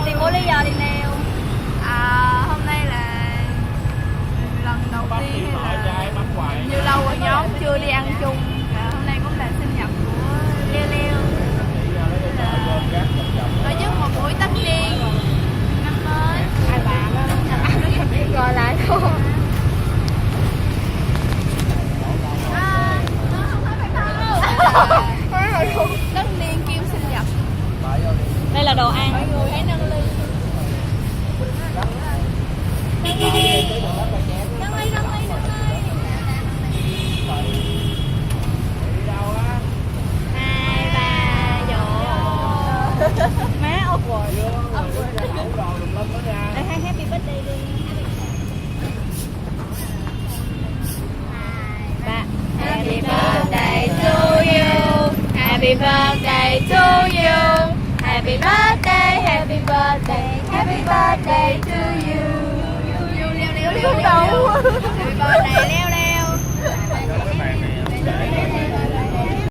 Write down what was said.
tìm mua lý do đi nail. Hôm nay là lần đầu tiên hay là như lâu rồi nhóm chưa đi ăn chung. Hôm nay cũng là sinh nhật của Leo Leo. Tổ chức một buổi tất niên năm mới. Ai bạn đó gọi lại thôi. Tất niên kim sinh nhật. Đây là đồ ăn. Mọi người hãy nâng ly. Nâng ly. Nâng ly, nâng ly, nâng ly. Hai ba dỗ. Má awkward. Đây hai happy birthday đi. Ba. Happy birthday to you. Happy birthday to you. Happy birthday, happy birthday, happy birthday to you. Liêu liêu liêu liêu.